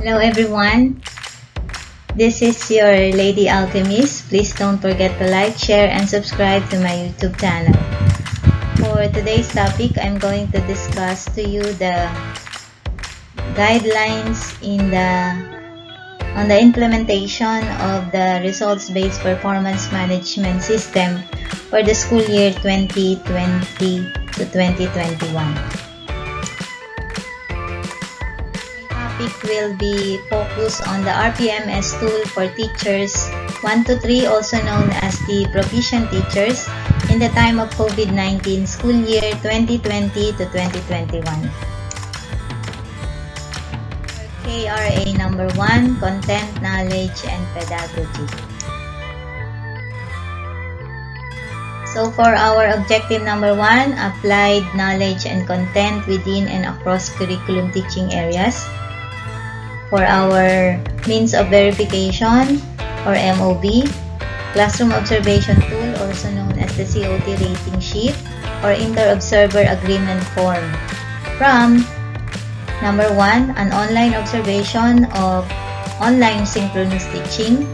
Hello everyone, this is your Lady Alchemist. Please don't forget to like, share, and subscribe to my YouTube channel. For today's topic, I'm going to discuss to you the guidelines on the implementation of the results-based performance management system for the school year 2020 to 2021. Topic will be focused on the RPMS tool for teachers 1 to 3, also known as the Proficient Teachers, in the time of COVID-19 school year 2020 to 2021. KRA number 1, Content, Knowledge, and Pedagogy. So for our objective number 1, applied knowledge and content within and across curriculum teaching areas. For our means of verification, or MOV, Classroom Observation Tool, also known as the COT Rating Sheet, or Inter-Observer Agreement Form. From number 1, an online observation of online synchronous teaching.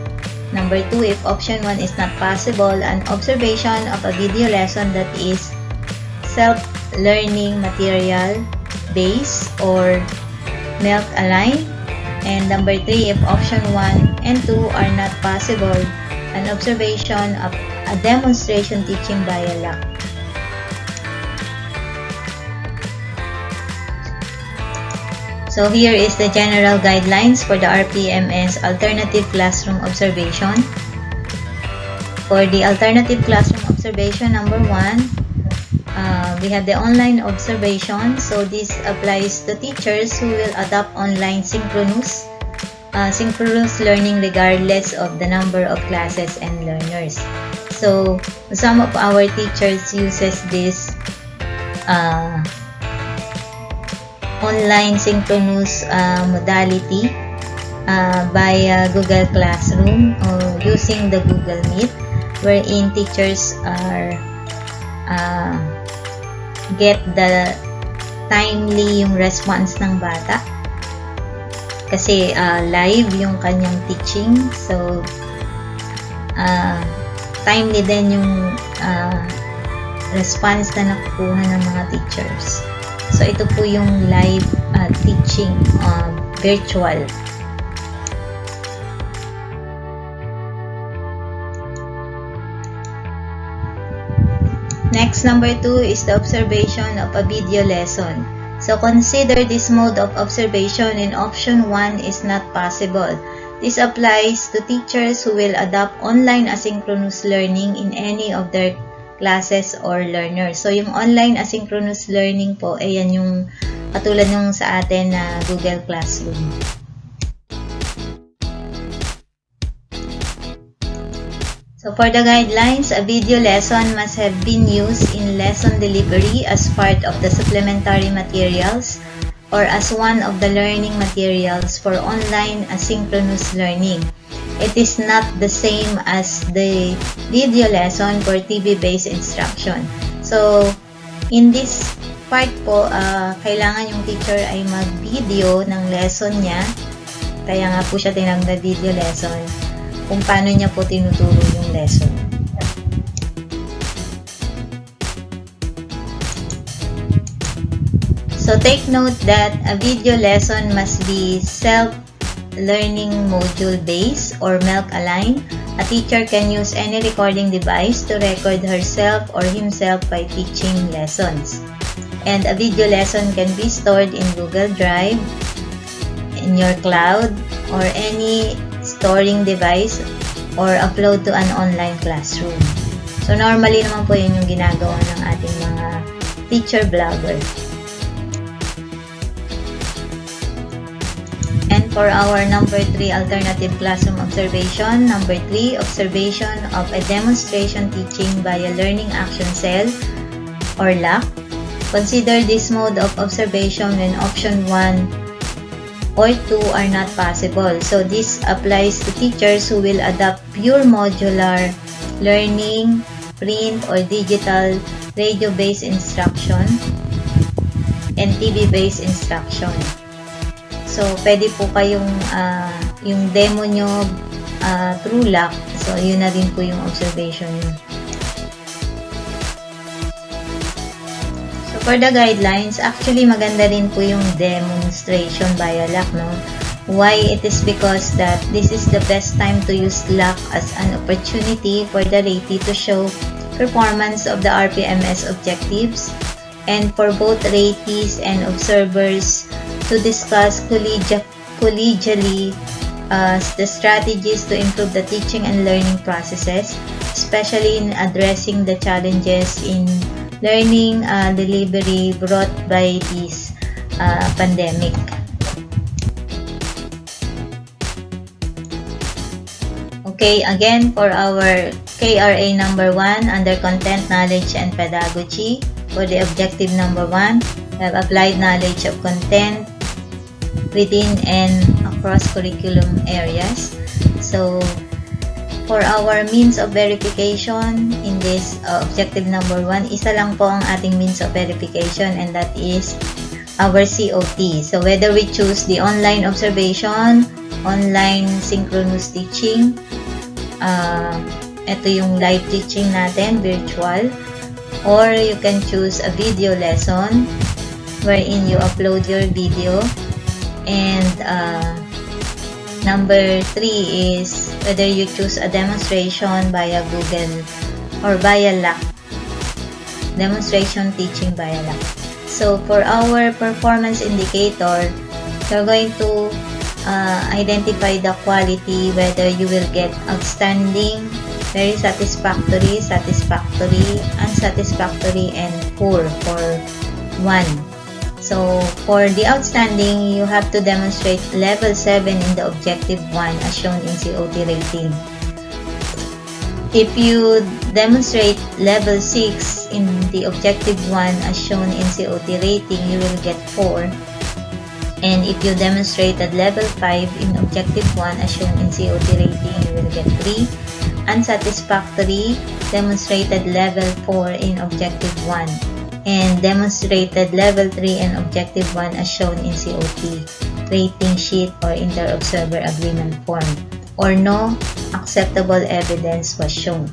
Number 2, if option 1 is not possible, an observation of a video lesson that is self-learning material based or MELC aligned. And number 3, if option 1 and 2 are not possible, an observation of a demonstration teaching via lab. So here is the general guidelines for the RPMS Alternative Classroom Observation. For the Alternative Classroom Observation number 1, we have the online observation. So this applies to teachers who will adopt online synchronous learning regardless of the number of classes and learners. So some of our teachers uses this online synchronous modality via Google Classroom or using the Google Meet, wherein teachers are get the timely yung response ng bata kasi live yung kanyang teaching, so timely din yung response na nakukuha ng mga teachers. So ito po yung live teaching virtual. Next, number 2 is the observation of a video lesson. So consider this mode of observation in option 1 is not possible. This applies to teachers who will adopt online asynchronous learning in any of their classes or learners. So yung online asynchronous learning po, ayan yung katulad nung sa atin na Google Classroom. So for the guidelines, a video lesson must have been used in lesson delivery as part of the supplementary materials or as one of the learning materials for online asynchronous learning. It is not the same as the video lesson for TV-based instruction. So in this part po, kailangan yung teacher ay mag-video ng lesson niya. Kaya nga po siya tinawag na video lesson, kung paano niya po tinuturo yung lesson. So take note that a video lesson must be self-learning module based or MELC aligned. A teacher can use any recording device to record herself or himself by teaching lessons. And a video lesson can be stored in Google Drive, in your cloud, or any storing device, or upload to an online classroom. So normally naman po yun yung ginagawa ng ating mga teacher blogger. And for our number 3 alternative classroom observation, number 3, observation of a demonstration teaching via learning action cell or LAC. Consider this mode of observation when option 1 or 2 are not possible. So this applies to teachers who will adopt pure modular learning, print or digital, radio-based instruction, and TV-based instruction. So, pwede po kayong yung demo nyo through luck. So, yun na din po yung observation nyo. So, for the guidelines, actually maganda rin po yung demonstration via luck, no? Why? It is because that this is the best time to use luck as an opportunity for the ratee to show performance of the RPMS objectives, and for both ratees and observers to discuss collegially the strategies to improve the teaching and learning processes, especially in addressing the challenges in learning delivery brought by this pandemic. Okay, again, for our KRA number 1 under Content, Knowledge, and Pedagogy, for the objective number 1, we have applied knowledge of content within and across curriculum areas. So, for our means of verification in this objective number 1, isa lang po ang ating means of verification, and that is our COT. So, whether we choose the online observation, online synchronous teaching, ito yung live teaching natin, virtual, or you can choose a video lesson wherein you upload your video. And number 3 is whether you choose a demonstration via Google or via LAC, demonstration teaching via LAC. So for our performance indicator, we're going to identify the quality, whether you will get outstanding, very satisfactory, unsatisfactory, and poor for 1. So for the outstanding, you have to demonstrate level 7 in the objective 1 as shown in COT rating. If you demonstrate level 6 in the objective 1 as shown in COT rating, you will get 4. And if you demonstrated level 5 in objective 1 as shown in COT rating, you will get 3. Unsatisfactory, demonstrated level 4 in objective 1. And demonstrated level 3 in objective 1 as shown in COT rating sheet or inter-observer agreement form. Or no acceptable evidence was shown.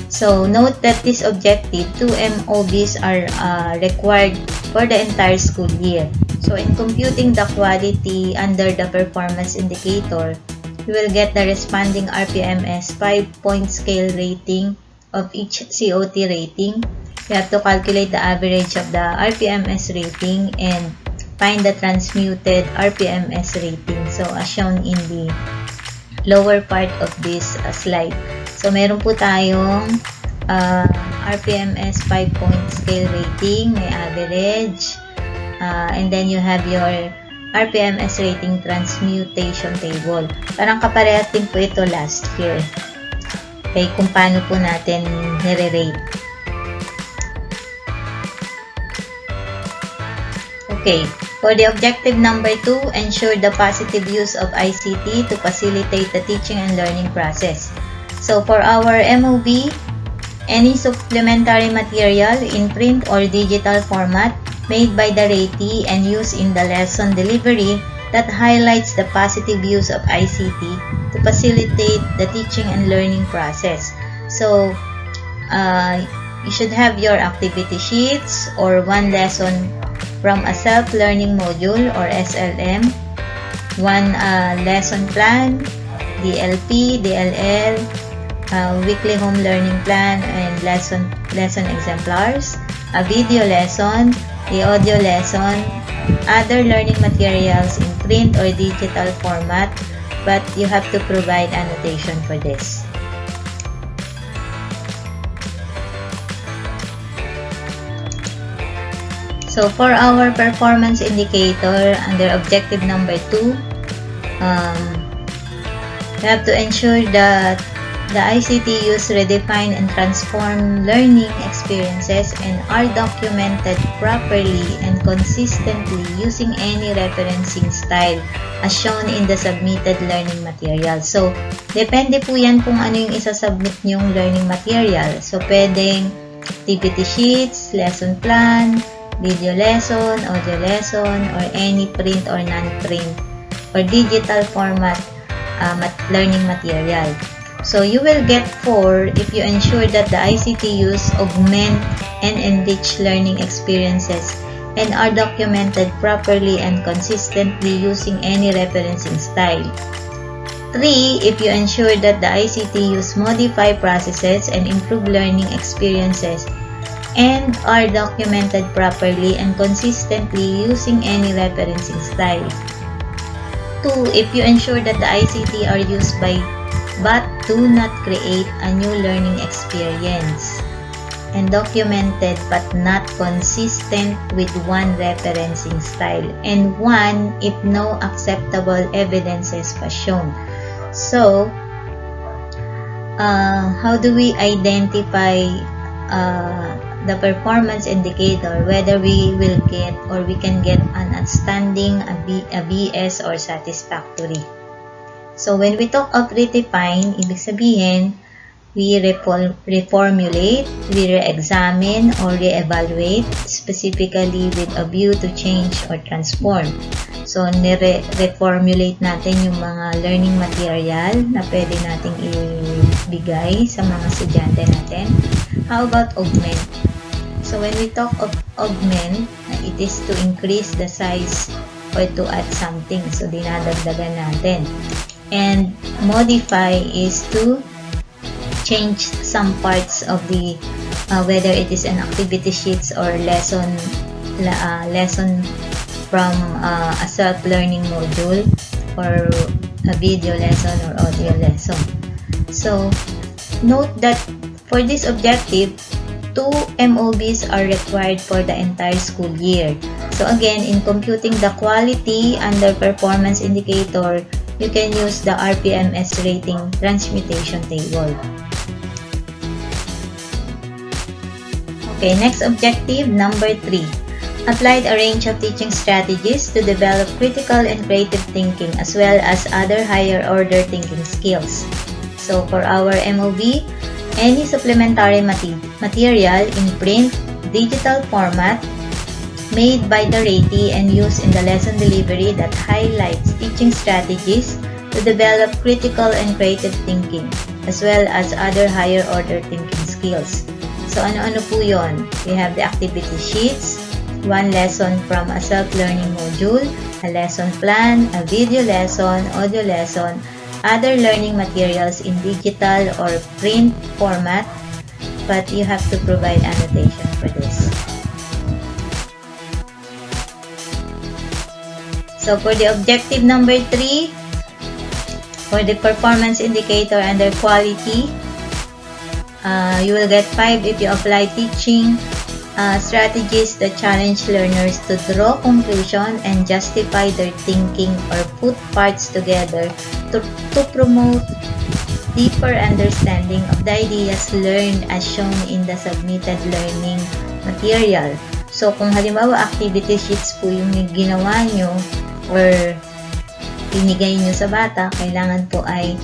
So note that this objective, 2 MOBs are required for the entire school year. So in computing the quality under the performance indicator, you will get the responding RPMS 5-point scale rating of each COT rating. You have to calculate the average of the RPMS rating and find the transmuted RPMS rating. So as shown in the lower part of this slide. So meron po tayong RPMS 5-point scale rating, may average, and then you have your RPMS rating transmutation table. Parang kaparehas din po ito last year. Okay, kung paano po natin nire-rate. Okay, for the objective number 2, ensure the positive use of ICT to facilitate the teaching and learning process. So for our MOB, any supplementary material in print or digital format made by the ratee and used in the lesson delivery that highlights the positive use of ICT to facilitate the teaching and learning process. So, you should have your activity sheets or one lesson from a self-learning module or SLM, one lesson plan, DLP, DLL, weekly home learning plan and lesson exemplars, a video lesson, the audio lesson, other learning materials in print or digital format, but you have to provide annotation for this. So for our performance indicator under objective number 2, we have to ensure that the ICT use redefine and transform learning experiences and are documented properly and consistently using any referencing style as shown in the submitted learning material. So, depende po yan kung ano yung isasubmit nyong learning material. So, pwedeng activity sheets, lesson plan, video lesson, audio lesson, or any print or non-print or digital format learning material. So you will get 4 if you ensure that the ICT use augment and enrich learning experiences and are documented properly and consistently using any referencing style. 3 if you ensure that the ICT use modify processes and improve learning experiences and are documented properly and consistently using any referencing style. 2 if you ensure that the ICT are used but do not create a new learning experience and documented but not consistent with one referencing style, and 1 if no acceptable evidences was shown. So, how do we identify the performance indicator, whether we will get or we can get an outstanding, a BS, or satisfactory? So, when we talk of redefine, ibig sabihin, we reformulate, we re-examine, or re-evaluate, specifically with a view to change or transform. So, reformulate natin yung mga learning material na pwede nating ibigay sa mga estudyante natin. How about augment? So, when we talk of augment, it is to increase the size or to add something. So, dinadagdagan natin. And modify is to change some parts of the whether it is an activity sheets or lesson from a self-learning module or a video lesson or audio lesson. So note that for this objective, 2 MOBs are required for the entire school year. So again, in computing the quality under performance indicator, you can use the RPMS rating transmutation table. Okay, next objective, number 3. Applied a range of teaching strategies to develop critical and creative thinking as well as other higher order thinking skills. So for our MOB, any supplementary material in print, digital format, made by the ratee and used in the lesson delivery that highlights teaching strategies to develop critical and creative thinking, as well as other higher order thinking skills. So, ano-ano po yun? We have the activity sheets, 1 lesson from a self-learning module, a lesson plan, a video lesson, audio lesson, other learning materials in digital or print format, but you have to provide annotation for this. So, for the objective number 3, for the performance indicator under quality, you will get 5 if you apply teaching strategies that challenge learners to draw conclusion and justify their thinking or put parts together to promote deeper understanding of the ideas learned as shown in the submitted learning material. So, kung halimbawa activity sheets po yung ginawa nyo or binigay nyo sa bata, kailangan po ay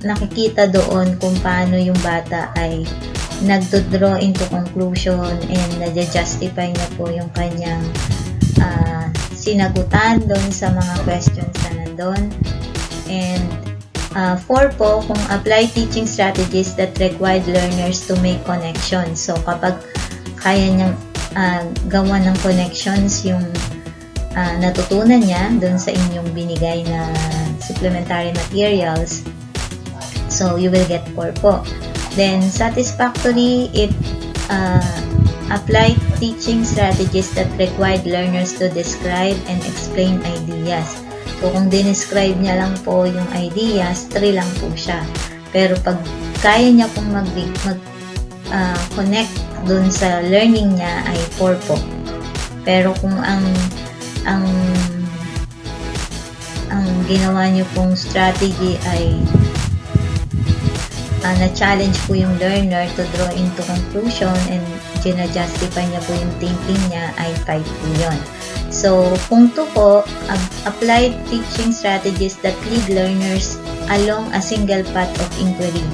nakikita doon kung paano yung bata ay nagdo-draw into conclusion and nadja-justify niya po yung kanyang sinagutan doon sa mga questions na nandun. And 4 po, kung apply teaching strategies that required learners to make connections. So, kapag kaya niyang gawa ng connections yung natutunan niya doon sa inyong binigay na supplementary materials, so you will get 4 po. Then, satisfactory if apply teaching strategies that required learners to describe and explain ideas. So, kung dinescribe niya lang po yung ideas, 3 lang po siya. Pero pag kaya niya pong connect dun sa learning niya ay 4 po. Pero kung ang ginawa niyo pong strategy ay na-challenge po yung learner to draw into conclusion and gina-justify niya po yung thinking niya ay 5 po yun. So, kung 2 po, applied teaching strategies that lead learners along a single path of inquiry.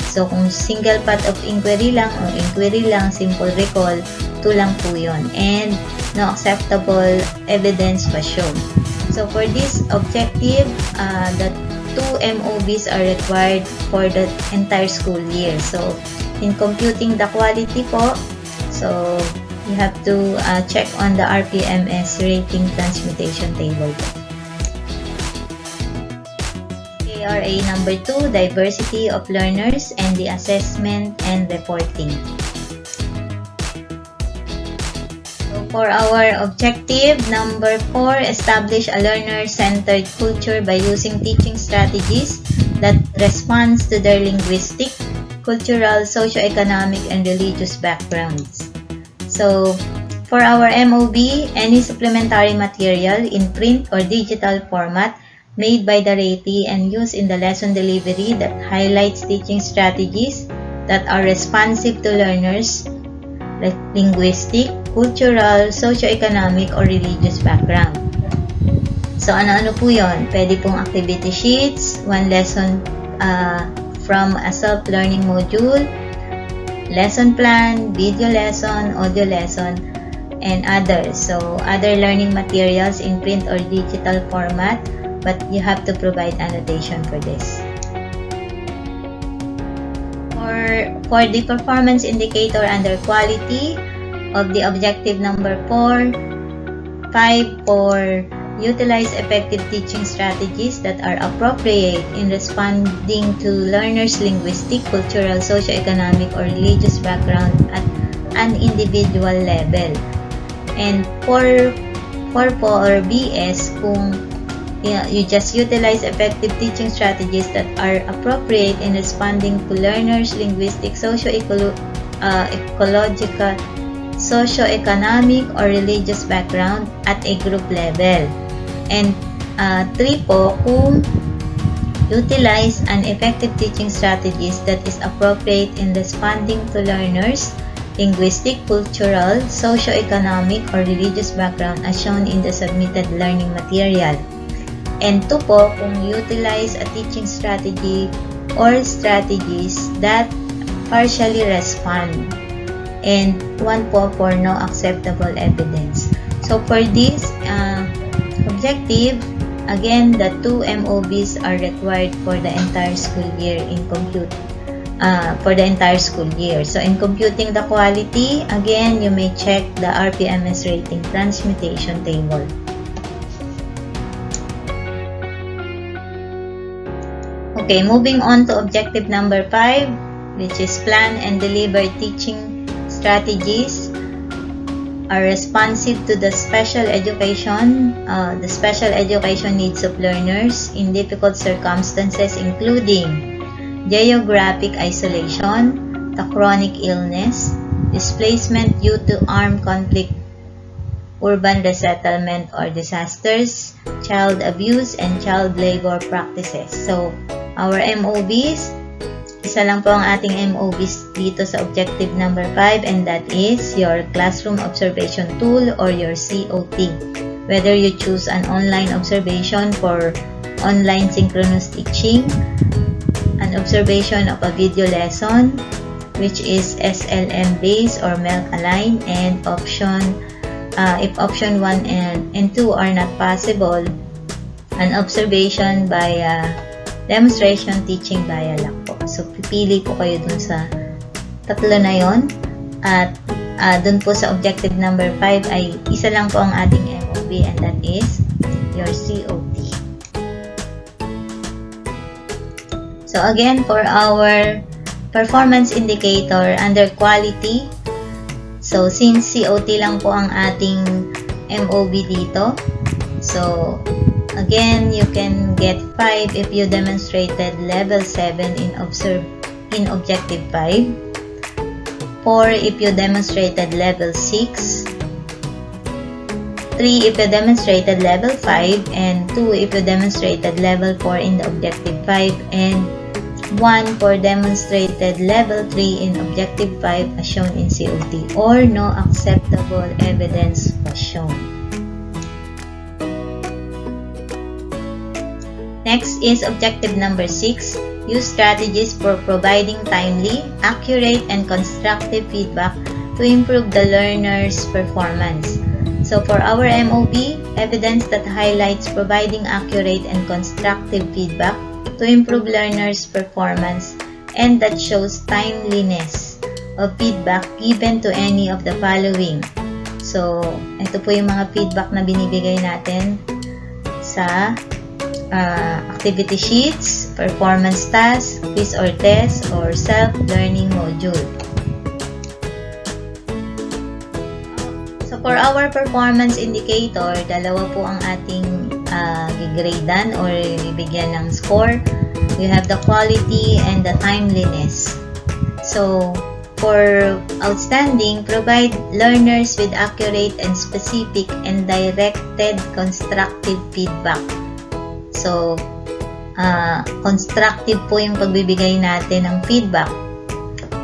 So, kung single path of inquiry lang o inquiry lang, simple recall, 2 lang po yun. And no acceptable evidence was shown. So for this objective, the 2 MOBs are required for the entire school year. So in computing the quality po, so you have to check on the RPMS rating transmutation table. KRA number 2, diversity of learners and the assessment and reporting. So for our objective number 4, establish a learner-centered culture by using teaching strategies that responds to their linguistic, cultural, socio-economic, and religious backgrounds. So for our MOB, any supplementary material in print or digital format made by the ratee and used in the lesson delivery that highlights teaching strategies that are responsive to learners' linguistic, cultural, socio-economic, or religious background. So ano-ano po yun? Pwede pong activity sheets, one lesson from a self-learning module, lesson plan, video lesson, audio lesson, and others. So other learning materials in print or digital format, but you have to provide annotation for this. For the performance indicator under quality of the objective number 4, 5 for utilize effective teaching strategies that are appropriate in responding to learners' linguistic, cultural, socio-economic, or religious background at an individual level. And for or BS, kung you just utilize effective teaching strategies that are appropriate in responding to learners' linguistic, socio-ecological, socio-economic, or religious background at a group level. And 3 po, kung utilize an effective teaching strategies that is appropriate in responding to learners' linguistic, cultural, socio-economic, or religious background as shown in the submitted learning material. And 2 po, kung utilize a teaching strategy or strategies that partially respond. And 1 po for no acceptable evidence. So for this objective, again, the 2 MOBs are required for the entire school year in So in computing the quality, again, you may check the RPMS rating transmutation table. Okay, moving on to objective number 5, which is plan and deliver teaching strategies are responsive to the special education needs of learners in difficult circumstances, including geographic isolation, the chronic illness, displacement due to armed conflict, urban resettlement or disasters, child abuse, and child labor practices. So, our MOBs, isa lang po ang ating MOBs dito sa objective number 5, and that is your classroom observation tool or your COT. Whether you choose an online observation for online synchronous teaching, an observation of a video lesson, which is SLM based or MELC aligned, and if option 1 and 2 are not possible, an observation by demonstration teaching via lab po. So, pipili po kayo dun sa tatlo na yon. At dun po sa objective number 5 ay isa lang po ang ating MOB, and that is your COT. So, again, for our performance indicator under quality, so since COT lang po ang ating MOB dito, so again, you can get 5 if you demonstrated level 7 in objective 5, 4 if you demonstrated level 6, 3 if you demonstrated level 5, and 2 if you demonstrated level 4 in the objective 5, and 1 for demonstrated level 3 in objective 5 as shown in COT, or no acceptable evidence was shown. Next is objective number 6. Use strategies for providing timely, accurate, and constructive feedback to improve the learner's performance. So for our MOB, evidence that highlights providing accurate and constructive feedback to improve learners' performance and that shows timeliness of feedback given to any of the following. So, ito po yung mga feedback na binibigay natin sa activity sheets, performance tasks, quiz or test, or self-learning module. So, for our performance indicator, dalawa po ang ating gigradean or bibigyan ng score. We have the quality and the timeliness. So, for outstanding, provide learners with accurate and specific and directed constructive feedback. So, constructive po yung pagbibigay natin ng feedback.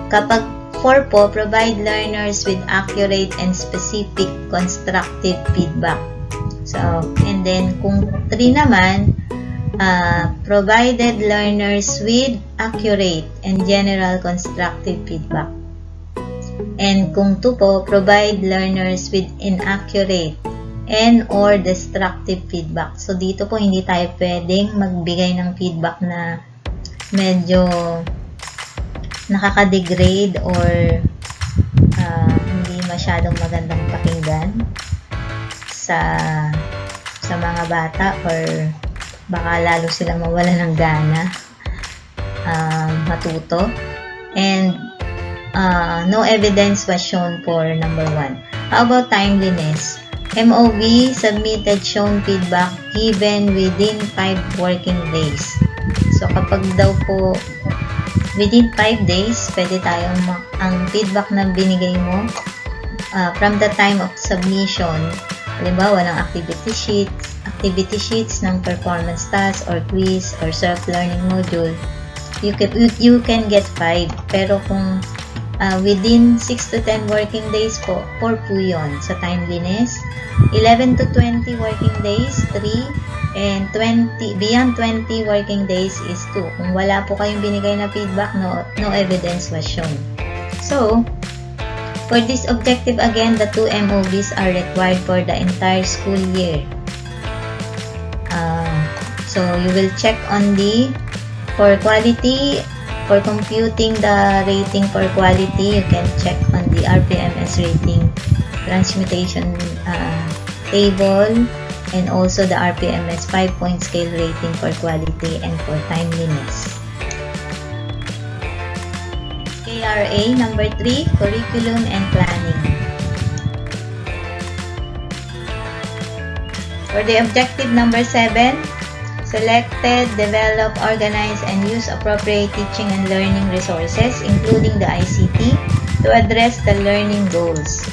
Kapag 4 po, provide learners with accurate and specific constructive feedback. So, and then kung 3 naman, provided learners with accurate and general constructive feedback. And kung 2 po, provide learners with inaccurate and or destructive feedback. So, dito po hindi tayo pwedeng magbigay ng feedback na medyo nakaka-degrade or hindi masyadong magandang pakinggan sa mga bata or baka lalo silang mawala ng gana matuto. And no evidence was shown for number 1. How about timeliness? MOB submitted shown feedback given within 5 working days. So, kapag daw po within 5 days, pwede tayong ang feedback na binigay mo from the time of submission. Halimbawa, ng activity sheets ng performance task or quiz or self-learning module, you can get 5. Pero kung within 6 to 10 working days po, 4 po yun sa timeliness. 11 to 20 working days, 3. And beyond 20 working days is 2. Kung wala po kayong binigay na feedback, no evidence was shown. So, for this objective again, the 2 MOBs are required for the entire school year. So, you will check on for quality, for computing the rating for quality, you can check on the RPMS rating transmutation table and also the RPMS 5-point scale rating for quality and for timeliness. KRA number 3, curriculum and planning. For the objective number 7, selected, develop, organize, and use appropriate teaching and learning resources, including the ICT, to address the learning goals.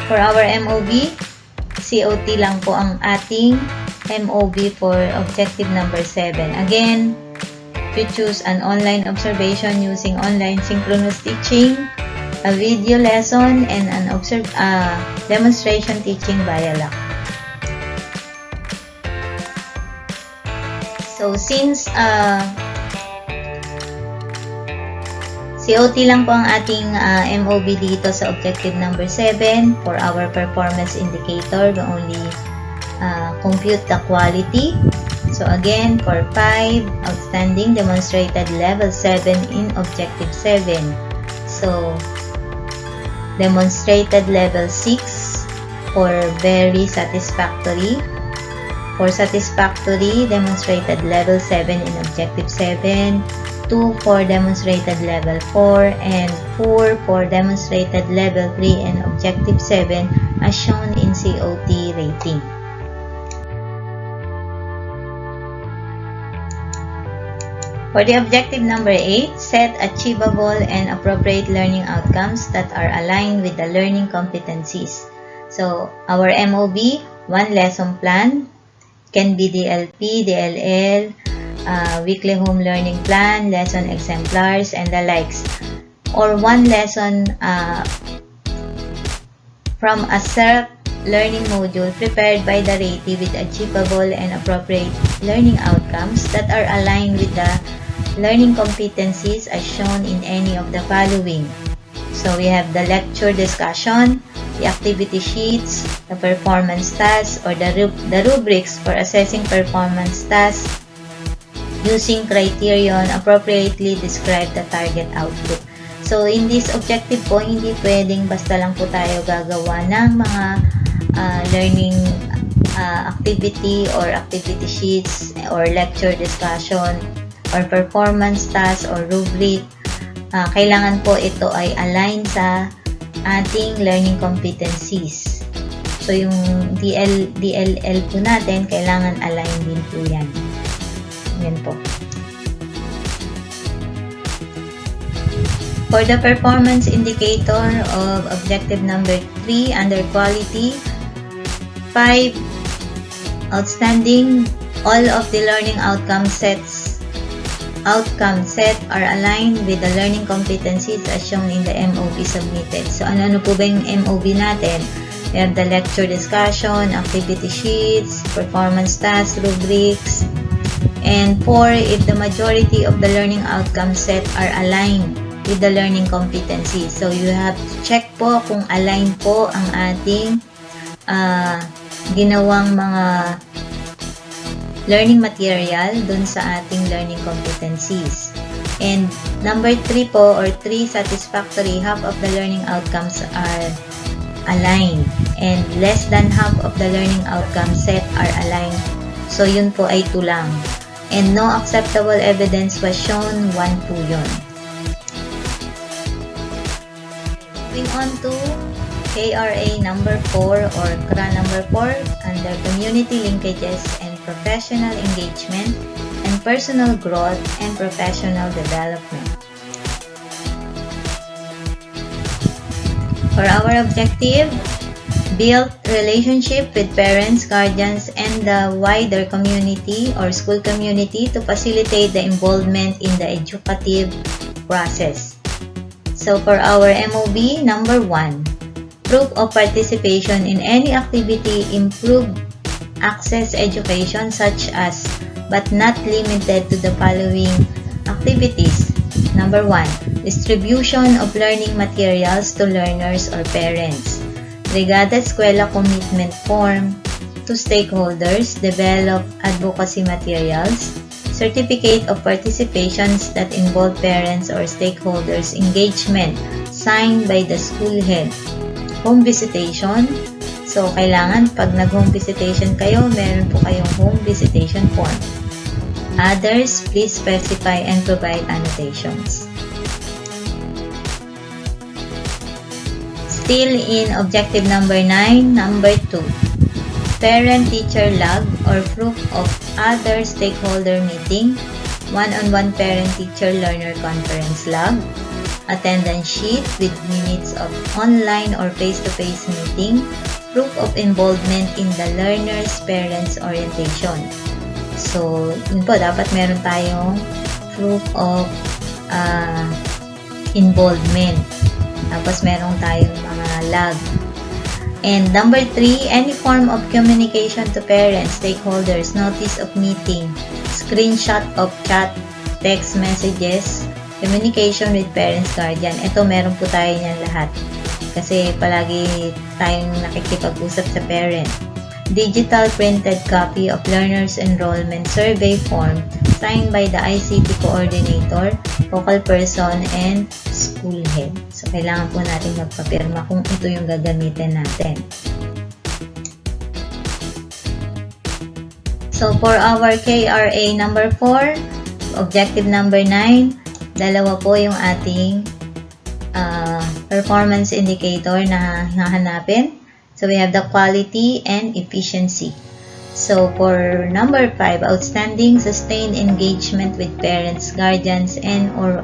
For our MOB, COT lang po ang ating MOB for objective number 7. Again, you choose an online observation using online synchronous teaching, a video lesson, and an demonstration teaching via lab. So, since COT lang po ang ating MOB dito sa objective number 7, for our performance indicator, we only compute the quality. So, again, for 5, outstanding, demonstrated level 7 in objective 7. So, demonstrated level 6 for very satisfactory. For satisfactory, demonstrated level 7 in objective 7, 2 for demonstrated level 4, and 4 for demonstrated level 3 in objective 7 as shown in COT rating. For the objective number 8, set achievable and appropriate learning outcomes that are aligned with the learning competencies. So, our MOB, 1 lesson plan, can be DLP, DLL, weekly home learning plan, lesson exemplars, and the likes. Or 1 lesson from a self-learning module prepared by the ratee with achievable and appropriate learning outcomes that are aligned with the learning competencies as shown in any of the following. So, we have the lecture discussion, the activity sheets, the performance tasks, or the rubrics for assessing performance tasks using criterion appropriately describe the target output. So, in this objective po, hindi pwedeng basta lang po tayo gagawa ng mga learning activity or activity sheets or lecture discussion or performance task or rubric. Kailangan po ito ay align sa ating learning competencies. So, yung DLL po natin, kailangan align din po yan. Yan po. For the performance indicator of objective number 3 under quality, 5 outstanding, all of the learning outcome set are aligned with the learning competencies as shown in the MOB submitted. So, ano po ba yung MOB natin? We have the lecture discussion, activity sheets, performance tasks, rubrics, and 4, if the majority of the learning outcome set are aligned with the learning competencies. So, you have to check po kung aligned po ang ating ginawang mga learning material dun sa ating learning competencies. And number 3 po, or 3 satisfactory, half of the learning outcomes are aligned. And less than half of the learning outcome set are aligned. So, yun po ay 2 lang. And no acceptable evidence was shown, 1 po yun. Moving on to KRA number 4 or CRA number 4 under community linkages and professional engagement and personal growth and professional development. For our objective, build relationship with parents, guardians, and the wider community or school community to facilitate the involvement in the educative process. So for our MOB, number 1, proof of participation in any activity improve access education such as but not limited to the following activities. Number 1, distribution of learning materials to learners or parents. Brigada Eskwela commitment form to stakeholders, develop advocacy materials, certificate of participations that involve parents or stakeholders engagement signed by the school head. Home visitation. So, kailangan pag nag-home visitation kayo, meron po kayong home visitation form. Others, please specify and provide annotations. Still in objective number 9, number 2. Parent-teacher log or proof of other stakeholder meeting, one-on-one parent-teacher learner conference log, attendance sheet with minutes of online or face-to-face meeting, proof of involvement in the learner's parents orientation. So, yun po, dapat meron tayong proof of involvement. Tapos, meron tayong mga log. And number 3, any form of communication to parents, stakeholders, notice of meeting, screenshot of chat, text messages, communication with parents, guardian. Ito, meron po tayo niyan lahat. Kasi palagi tayong nakikipag-usap sa parent. Digital printed copy of learners enrollment survey form signed by the ICT coordinator, focal person, and school head. So, kailangan po natin magpapirma kung ito yung gagamitin natin. So, for our KRA number 4, objective number 9, dalawa po yung ating performance indicator na hahanapin. So, we have the quality and efficiency. So, for number 5, outstanding sustained engagement with parents, guardians, and or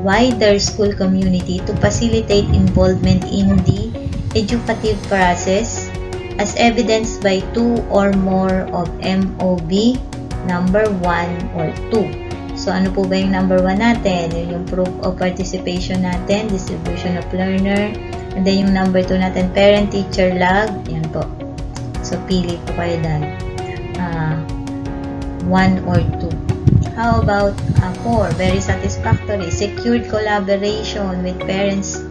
wider school community to facilitate involvement in the educative process as evidenced by 2 or more of MOB number 1 or 2. So, ano po ba yung number 1 natin? Yun yung proof of participation natin, distribution of learner, and then yung number 2 natin, parent-teacher log. Yan po. So, pili po kayo dahil 1 or 2. How about 4? Very satisfactory. Secured collaboration with parents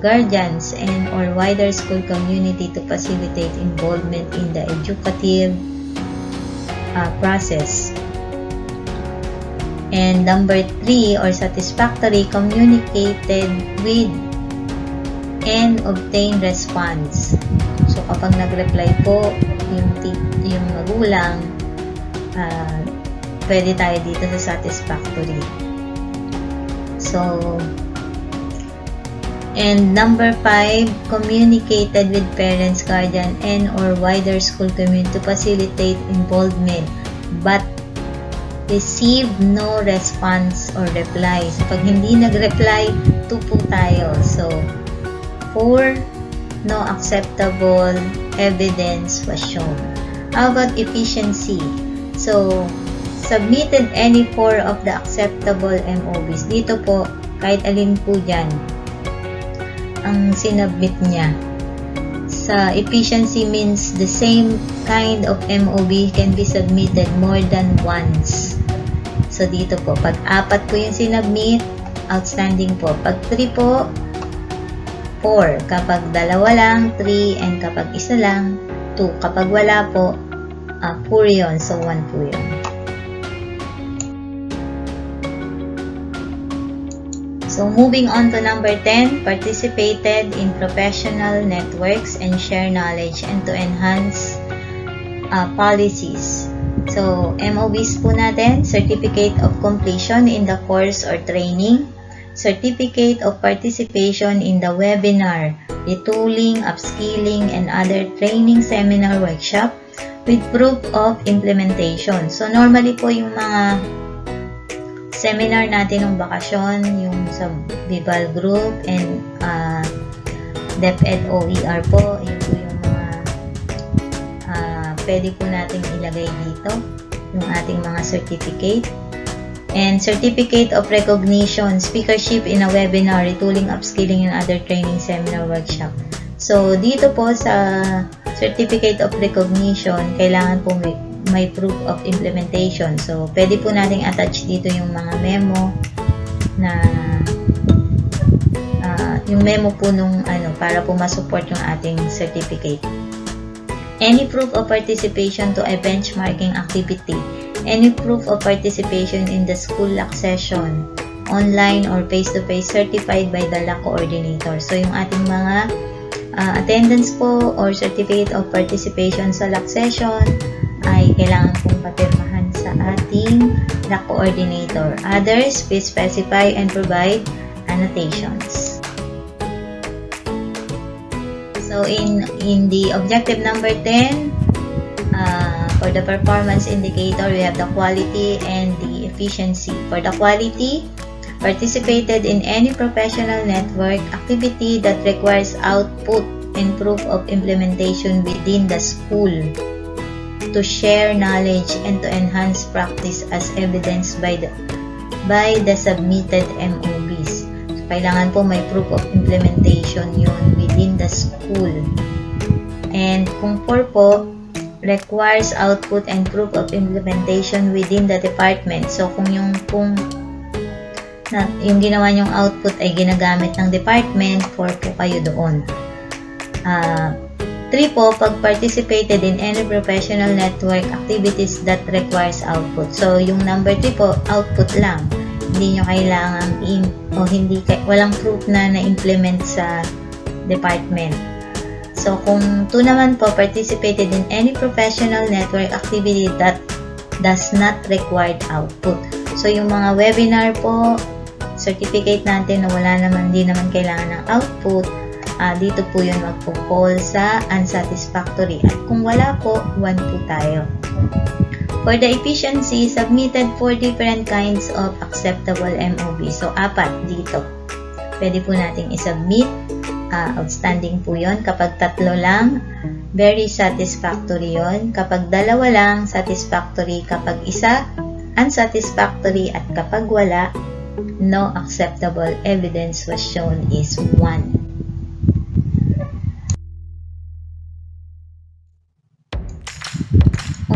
guardians and or wider school community to facilitate involvement in the educative process. And number 3, or satisfactory, communicated with and obtain response. So kapag nag-reply po yung magulang, pwede tayo dito sa satisfactory. So, and number 5, communicated with parents, guardian, and or wider school community to facilitate involvement but receive no response or reply. So, pag hindi nag-reply, 2 po tayo. So, 4, no acceptable evidence was shown. How about efficiency? So, submitted any 4 of the acceptable MOBs. Dito po, kahit alin po dyan ang sinubmit niya. Sa efficiency means the same kind of MOB can be submitted more than once. So, dito po, pag 4 po yung sinubmit, outstanding po. Pag 3 po, 4. Kapag 2 lang, 3. And kapag 1 lang, 2. Kapag wala po, 4 yun. So, 1 po yun. So, moving on to number 10, participated in professional networks and share knowledge and to enhance policies. So, MOBs po natin, Certificate of Completion in the course or training, Certificate of Participation in the webinar, retooling, upskilling, and other training seminar workshop with proof of implementation. So, normally po yung mga seminar natin ng bakasyon, yung sa Vival Group and DepEd OER po, yun po yung mga pwede po natin ilagay dito, yung ating mga certificate. And Certificate of Recognition, Speakership in a Webinar, Retooling, Upskilling, and other training seminar workshop. So, dito po sa Certificate of Recognition, kailangan po may proof of implementation. So, pwede po nating attach dito yung mga memo na yung memo po nung para po masupport yung ating certificate. Any proof of participation to a benchmarking activity. Any proof of participation in the school LAC session, online or face-to-face, certified by the LAC coordinator. So, yung ating mga attendance po or certificate of participation sa LAC session ay kailangan pong papirmahan sa ating LAC coordinator. Others, please specify and provide annotations. So, in the objective number 10, for the performance indicator, we have the quality and the efficiency. For the quality, participated in any professional network activity that requires output and proof of implementation within the school to share knowledge and to enhance practice as evidenced by the submitted MOBs. So, kailangan po may proof of implementation yun within the school. And kung 4 po, requires output and proof of implementation within the department. So, kung yung ginawa nyong output ay ginagamit ng department, 4 po kayo doon. 3 po, pag participated in any professional network activities that requires output. So, yung number 3 po, output lang. Hindi nyo kailangan walang proof na na-implement sa department. So, kung 2 naman po, participated in any professional network activity that does not require output. So, yung mga webinar po, certificate natin na di naman kailangan ng output, dito po yun magpo-fall sa unsatisfactory. At kung wala po, 1 po tayo. For the efficiency, submitted 4 different kinds of acceptable MOB. So, 4 dito. Pwede po nating isubmit. Outstanding po yun. Kapag 3 lang, very satisfactory yun. Kapag 2 lang, satisfactory. Kapag 1, unsatisfactory. At kapag wala, no acceptable evidence was shown is 1.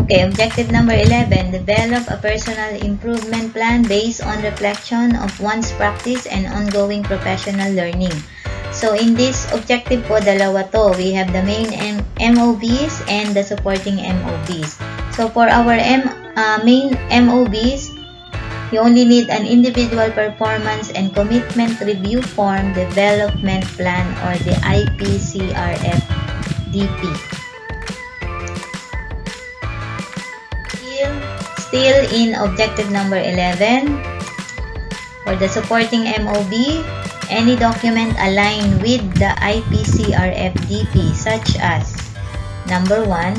Okay, objective number 11, develop a personal improvement plan based on reflection of one's practice and ongoing professional learning. So in this objective po, dalawa to. We have the main MOBs and the supporting MOBs. So for our main MOBs, you only need an individual performance and commitment review form development plan, or the IPCRF DP. Still in objective number 11, for the supporting MOB, any document aligned with the IPCRF DP, such as number 1,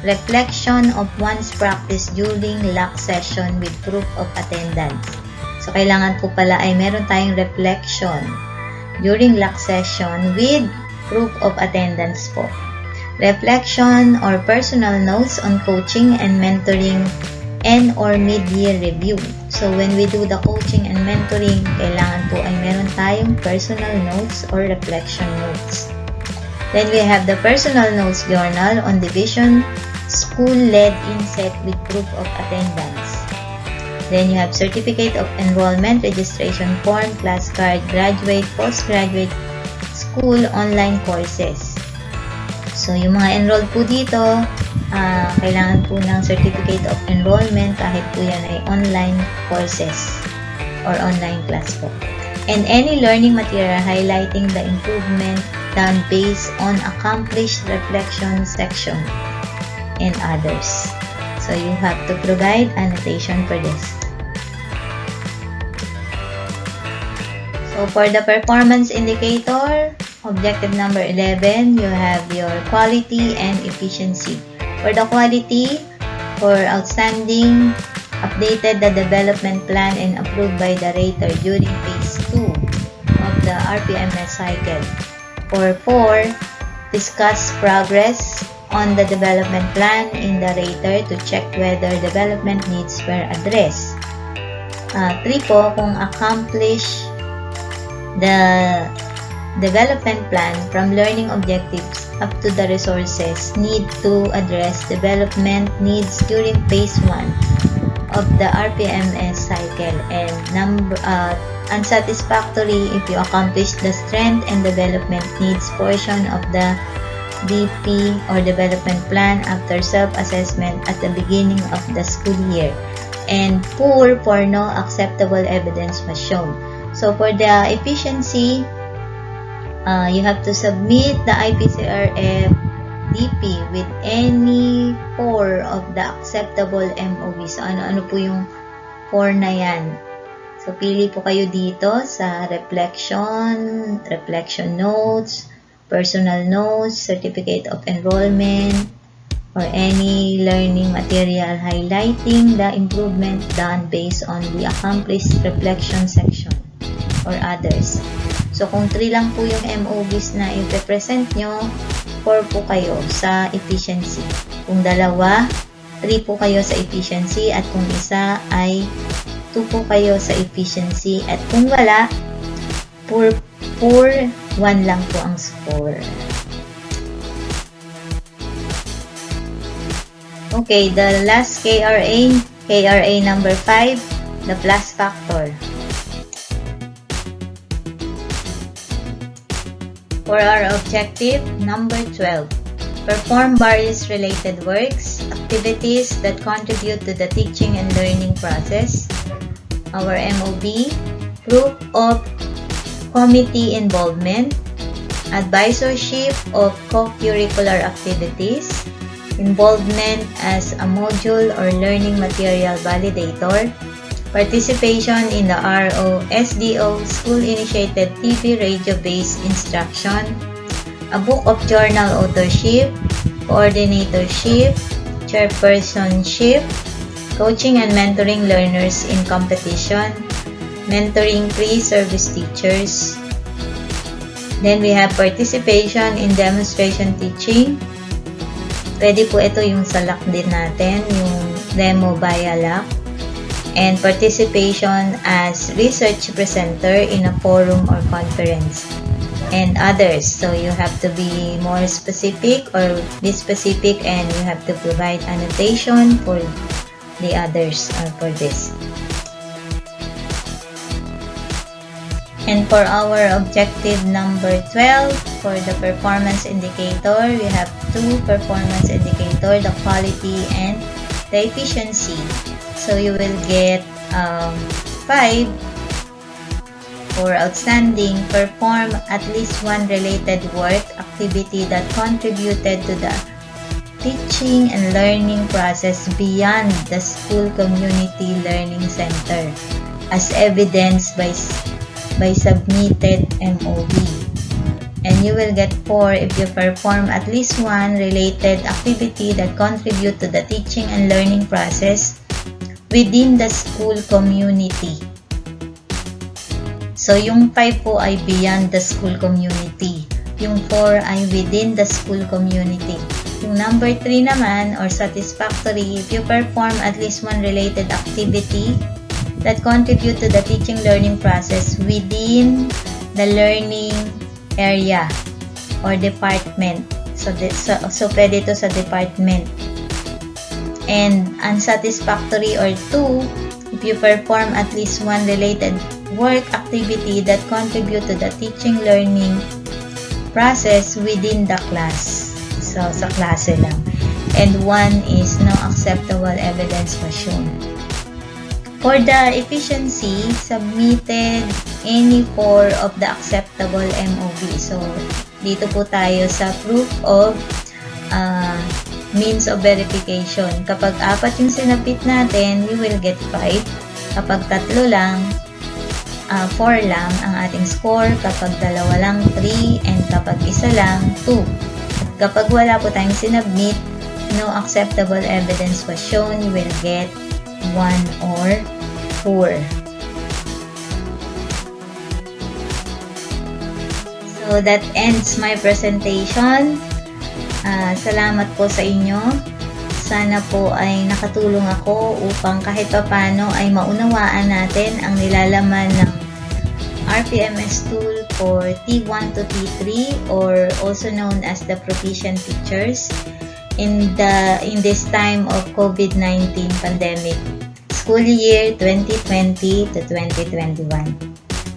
reflection of one's practice during LAC session with proof of attendance. So, kailangan po pala ay meron tayong reflection during LAC session with proof of attendance po. Reflection or personal notes on coaching and mentoring and or mid-year review. So, when we do the coaching and mentoring, kailangan po ay meron tayong personal notes or reflection notes. Then we have the personal notes journal on division school-led inset with proof of attendance. Then you have certificate of enrollment, registration form, class card, graduate, postgraduate, school online courses. So yung mga enrolled po dito, kailangan po ng certificate of enrollment kahit po yan ay online courses or online class po. And any learning material highlighting the improvement done based on accomplished reflection section and others. So you have to provide annotation for this. So for the performance indicator, objective number 11, you have your quality and efficiency. For the quality, for outstanding, updated the development plan and approved by the rater during phase 2 of the RPMS cycle. For 4, discuss progress on the development plan in the rater to check whether development needs were addressed. 3 po, kung accomplish the development plan from learning objectives up to the resources need to address development needs during phase 1 of the RPMS cycle, and unsatisfactory if you accomplish the strength and development needs portion of the DP or development plan after self-assessment at the beginning of the school year, and poor for no acceptable evidence was shown. So for the efficiency, you have to submit the IPCRF DP with any 4 of the acceptable MOBs. So ano po yung 4 na yan? So pili po kayo dito sa reflection notes, personal notes, certificate of enrollment, or any learning material highlighting the improvement done based on the accomplished reflection section or others. So kung 3 lang po yung MOBs na i-represent nyo, 4 po kayo sa efficiency. Kung 2, 3 po kayo sa efficiency, at kung isa ay 2 po kayo sa efficiency, at kung wala, 1 lang po ang score. Okay, the last KRA number 5, the plus factor. For our objective number 12, perform various related works, activities that contribute to the teaching and learning process. Our MOB, proof of committee involvement, advisorship of co-curricular activities, involvement as a module or learning material validator, participation in the RO-SDO school-initiated TV radio-based instruction, a book of journal authorship, coordinatorship, chairpersonship, coaching and mentoring learners in competition, mentoring pre-service teachers. Then we have participation in demonstration teaching. Pwede po ito yung sa LAC din natin, yung demo via LAC. And participation as research presenter in a forum or conference, and others. So you have to be more specific or be specific, and you have to provide annotation for the others for this. And for our objective number 12, for the performance indicator, we have two performance indicator, the quality and the efficiency. So you will get 5 for outstanding. Perform at least one related work activity that contributed to the teaching and learning process beyond the school community learning center, as evidenced by submitted MOV. And you will get 4 if you perform at least one related activity that contribute to the teaching and learning process within the school community. So, yung 5 po ay beyond the school community. Yung 4 ay within the school community. Yung number 3 naman, or satisfactory, if you perform at least one related activity that contribute to the teaching learning process within the learning area or department. So pwede ito sa department. And unsatisfactory or 2, if you perform at least one related work activity that contribute to the teaching learning process within the class. So, sa klase lang. And 1 is no acceptable evidence was shown. For the efficiency, submitted any 4 of the acceptable MOV. So, dito po tayo sa proof of means of verification. Kapag 4 yung sinabit natin, you will get 5. Kapag 3 lang, 4 lang ang ating score. Kapag 2 lang, 3. And kapag 1 lang, 2. At kapag wala po tayong sinubmit, no acceptable evidence was shown, you will get 1 or 4. So that ends my presentation. Salamat po sa inyo. Sana po ay nakatulong ako upang kahit papano ay maunawaan natin ang nilalaman ng RPMS tool for T1 to T3, or also known as the Proficient Teachers, in this time of COVID-19 pandemic, school year 2020 to 2021.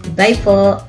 Goodbye po!